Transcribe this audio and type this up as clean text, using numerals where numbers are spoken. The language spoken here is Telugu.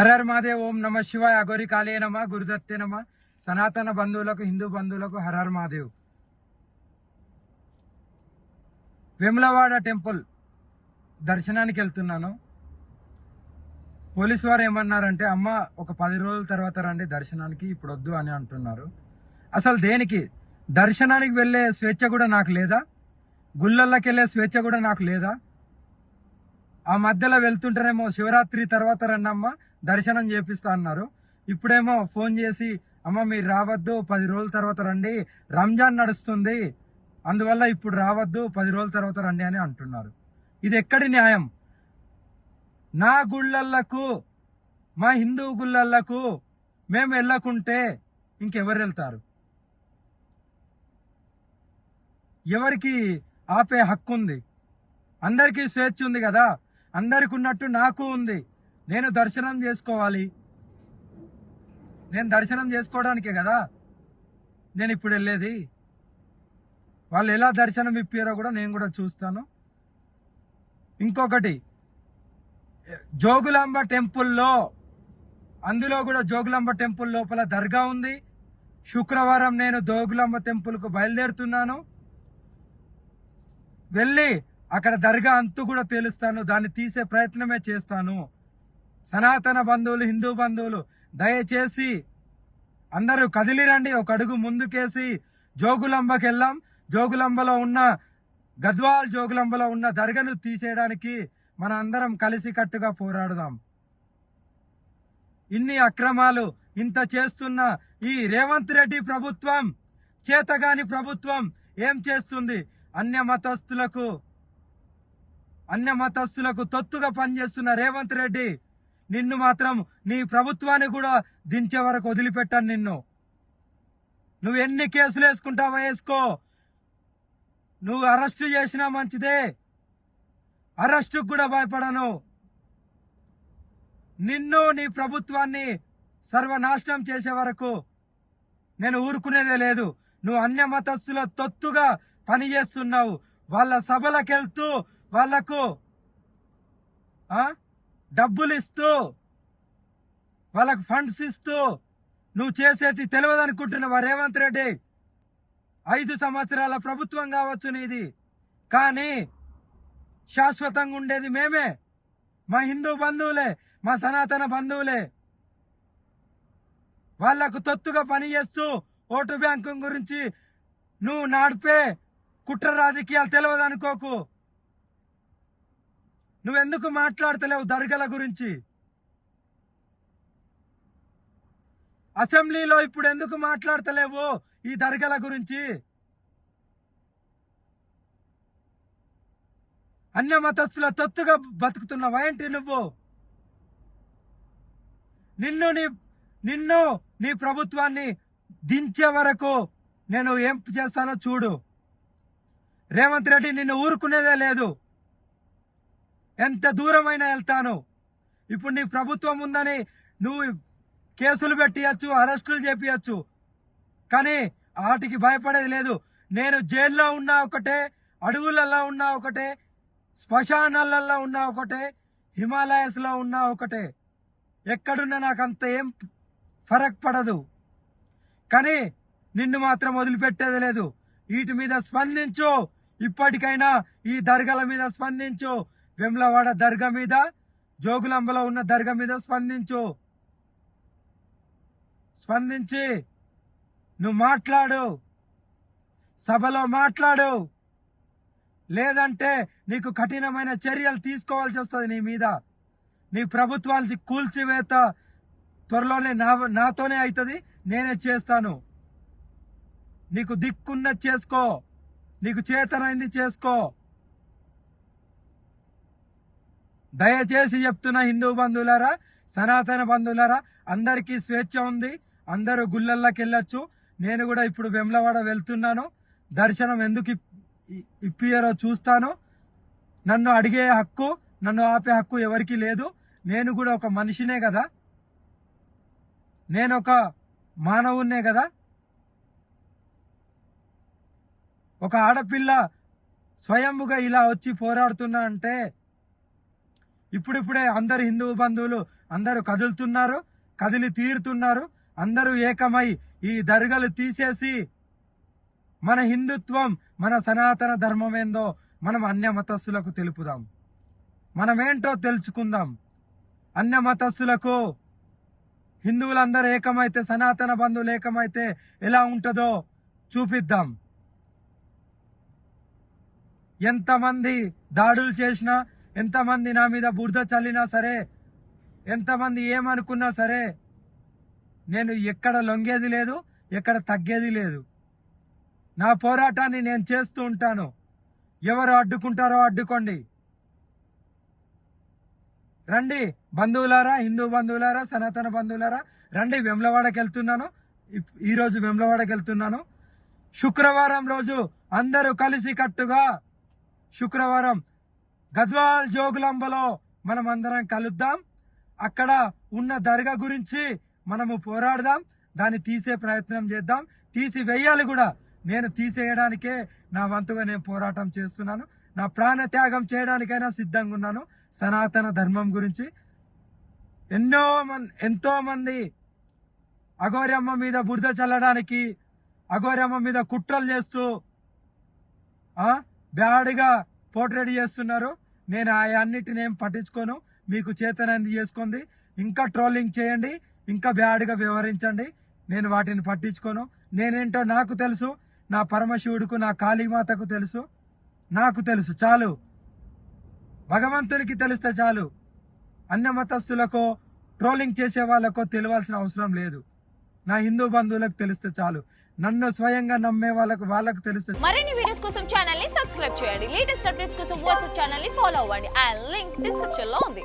హర హర మహాదేవ్. ఓం నమ శివాయ. అఘోరి కాళే నమ. గురుదత్తే నమ. సనాతన బంధువులకు, హిందూ బంధువులకు హర హర మహాదేవ్. వేములవాడ టెంపుల్ దర్శనానికి వెళ్తున్నాను. పోలీసు వారు ఏమన్నారంటే, అమ్మ ఒక 10 రోజుల తర్వాత రండి దర్శనానికి, ఇప్పుడు వద్దు అని అంటున్నారు. అసలు దేనికి? దర్శనానికి వెళ్ళే స్వేచ్ఛ కూడా నాకు లేదా? గుళ్ళల్లోకి వెళ్ళే స్వేచ్ఛ కూడా నాకు లేదా? ఆ మధ్యలో వెళ్తుంటేనేమో శివరాత్రి తర్వాత రండమ్మ దర్శనం చేపిస్తా అన్నారు. ఇప్పుడేమో ఫోన్ చేసి, అమ్మ మీరు రావద్దు, 10 రోజుల తర్వాత రండి, రంజాన్ నడుస్తుంది, అందువల్ల ఇప్పుడు రావద్దు, 10 రోజుల తర్వాత రండి అని అంటున్నారు. ఇది ఎక్కడి న్యాయం? నా గుళ్ళకు, మా హిందూ గుళ్ళకు మేము వెళ్ళకుంటే ఇంకెవరు వెళ్తారు? ఎవరికి ఆపే హక్కు ఉంది? అందరికీ స్వేచ్ఛ ఉంది కదా, అందరికి ఉన్నట్టు నాకు ఉంది. నేను దర్శనం చేసుకోవాలి. నేను దర్శనం చేసుకోవడానికే కదా నేను ఇప్పుడు వెళ్ళేది. వాళ్ళు ఎలా దర్శనం ఇప్పారో కూడా నేను కూడా చూస్తాను. ఇంకొకటి, జోగులాంబ టెంపుల్లో, అందులో కూడా జోగులాంబ టెంపుల్ లోపల దర్గా ఉంది. శుక్రవారం నేను జోగులాంబ టెంపుల్కు బయలుదేరుతున్నాను. వెళ్ళి అక్కడ దర్గా అంతు కూడా తేలుస్తాను, దాన్ని తీసే ప్రయత్నమే చేస్తాను. సనాతన బంధువులు, హిందూ బంధువులు దయచేసి అందరూ కదిలిరండి, ఒక అడుగు ముందుకేసి జోగులాంబకి వెళ్ళాం. జోగులాంబలో ఉన్న, గద్వాల్ జోగులాంబలో ఉన్న దర్గాను తీసేయడానికి మన అందరం కలిసికట్టుగా పోరాడదాం. ఇన్ని అక్రమాలు ఇంత చేస్తున్న ఈ రేవంత్ రెడ్డి ప్రభుత్వం, చేతగాని ప్రభుత్వం ఏం చేస్తుంది? అన్య మతస్థులకు తొత్తుగా పనిచేస్తున్న రేవంత్ రెడ్డి, నిన్ను మాత్రం నీ ప్రభుత్వాన్ని కూడా దించే వరకు వదిలిపెట్టాను నిన్ను. నువ్వు ఎన్ని కేసులు వేసుకుంటావో వేసుకో, నువ్వు అరెస్టు చేసినా మంచిదే, అరెస్టుకు కూడా భయపడను. నిన్ను, నీ ప్రభుత్వాన్ని సర్వనాశనం చేసే వరకు నేను ఊరుకునేదే లేదు. నువ్వు అన్య మతస్థుల తొత్తుగా పనిచేస్తున్నావు. వాళ్ళ సభలకెళ్తూ వాళ్లకు డబ్బులు ఇస్తూ, వాళ్ళకు ఫండ్స్ ఇస్తూ నువ్వు చేసేటి తెలియదు అనుకుంటున్నావా రేవంత్ రెడ్డి? 5 సంవత్సరాల ప్రభుత్వం కావచ్చు నీది, కానీ శాశ్వతంగా ఉండేది మేమే, మా హిందూ బంధువులే, మా సనాతన బంధువులే. వాళ్లకు తొత్తుగా పనిచేస్తూ ఓటు బ్యాంకు గురించి నువ్వు నడిపే కుట్ర రాజకీయాలు తెలియదు అనుకోకు. నువ్వెందుకు మాట్లాడతలేవు దర్గాల గురించి? అసెంబ్లీలో ఇప్పుడు ఎందుకు మాట్లాడతలేవు ఈ దర్గాల గురించి? అన్య మతస్థుల తొత్తుగా బతుకుతున్నావా ఏంటి నువ్వు? నిన్ను నీ ప్రభుత్వాన్ని దించే వరకు నేను ఏం చేస్తానో చూడు. రేవంత్ రెడ్డి నిన్ను ఊరుకునేదే లేదు. ఎంత దూరమైనా వెళ్తాను. ఇప్పుడు నీ ప్రభుత్వం ఉందని నువ్వు కేసులు పెట్టియచ్చు, అరెస్టులు చేపియచ్చు, కానీ వాటికి భయపడేది లేదు. నేను జైల్లో ఉన్నా ఒకటే, అడవులలో ఉన్నా ఒకటే, శ్మశానాలలో ఉన్నా ఒకటే, హిమాలయస్లో ఉన్నా ఒకటే, ఎక్కడున్నా నాకు అంత ఏం ఫరక్ పడదు. కానీ నిన్ను మాత్రం వదిలిపెట్టేది లేదు. వీటి మీద స్పందించు. ఇప్పటికైనా ఈ దర్గాల మీద స్పందించు. వేములవాడ దర్గా మీద, జోగులాంబలో ఉన్న దర్గా మీద స్పందించి నువ్వు మాట్లాడు, సభలో మాట్లాడు. లేదంటే నీకు కఠినమైన చర్యలు తీసుకోవాల్సి వస్తుంది నీ మీద. నీ ప్రభుత్వానికి కూల్చివేత త్వరలోనే నాతోనే అవుతుంది, నేనే చేస్తాను. నీకు దిక్కున్నది చేసుకో, నీకు చేతనైంది చేసుకో. దయచేసి చెప్తున్న హిందూ బంధువులారా, సనాతన బంధువులారా, అందరికీ స్వేచ్ఛ ఉంది, అందరూ గుళ్ళల్లోకి వెళ్ళొచ్చు. నేను కూడా ఇప్పుడు వేములవాడ వెళ్తున్నాను. దర్శనం ఎందుకు ఇప్పియారో చూస్తాను. నన్ను అడిగే హక్కు, నన్ను ఆపే హక్కు ఎవరికీ లేదు. నేను కూడా ఒక మనిషినే కదా, నేను ఒక మానవున్నే కదా. ఒక ఆడపిల్ల స్వయంగా ఇలా వచ్చి పోరాడుతున్నా అంటే ఇప్పుడిప్పుడే అందరు హిందూ బంధువులు అందరూ కదులుతున్నారు, కదిలి తీరుతున్నారు. అందరూ ఏకమై ఈ దర్గాలు తీసేసి మన హిందుత్వం, మన సనాతన ధర్మం ఏందో మనం అన్య మతస్థులకు తెలుపుదాం. మనమేంటో తెలుసుకుందాం. అన్య మతస్థులకు హిందువులందరూ ఏకమైతే, సనాతన బంధువులు ఏకమైతే ఎలా ఉంటుందో చూపిద్దాం. ఎంతమంది దాడులు చేసినా, ఎంతమంది నా మీద బురద చల్లినా సరే, ఎంతమంది ఏమనుకున్నా సరే, నేను ఎక్కడ లొంగేది లేదు, ఎక్కడ తగ్గేది లేదు. నా పోరాటాన్ని నేను చేస్తూ ఉంటాను. ఎవరు అడ్డుకుంటారో అడ్డుకోండి. రండి బంధువులారా, హిందూ బంధువులారా, సనాతన బంధువులారా, రండి. వేములవాడకి వెళ్తున్నాను. ఈరోజు వేములవాడకి వెళ్తున్నాను. శుక్రవారం రోజు అందరూ కలిసి కట్టుగా శుక్రవారం గద్వాల్ జోగులాంబలో మనం అందరం కలుద్దాం. అక్కడ ఉన్న దర్గా గురించి మనము పోరాడదాం. దాన్ని తీసే ప్రయత్నం చేద్దాం. తీసి వేయాలి కూడా. నేను తీసేయడానికే నా వంతుగా నేను పోరాటం చేస్తున్నాను. నా ప్రాణ త్యాగం చేయడానికైనా సిద్ధంగా ఉన్నాను. సనాతన ధర్మం గురించి ఎంతో మంది అఘోరమ్మ మీద బురద చల్లడానికి, అఘోరమ్మ మీద కుట్రలు చేస్తూ బ్యాడ్గా పోర్ట్రేట్ చేస్తున్నారు. నేను అన్నిటిని ఏం పట్టించుకోను. మీకు చేతనంది చేసుకోండి. ఇంకా ట్రోలింగ్ చేయండి, ఇంకా బ్యాడ్గా వ్యవహరించండి. నేను వాటిని పట్టించుకోను. నేనేంటో నాకు తెలుసు. నా పరమశివుడుకు, నా కాళీమాతకు తెలుసు. నాకు తెలుసు చాలు. భగవంతునికి తెలిస్తే చాలు. అన్య మతస్థులకో, ట్రోలింగ్ చేసే వాళ్ళకో తెలియాల్సిన అవసరం లేదు. నా హిందూ బంధువులకు తెలిస్తే చాలు. నన్ను స్వయంగా నమ్మే వాళ్ళకు తెలిస్తే. మరిన్ని వీడియోస్ కోసం ఛానల్ ని సబ్స్క్రైబ్ చేయండి. లేటెస్ట్ అప్డేట్స్ కోసం వాట్సాప్ ఛానల్ ని ఫాలో అవ్వండి. ఆ లింక్ డిస్క్రిప్షన్ లో ఉంది.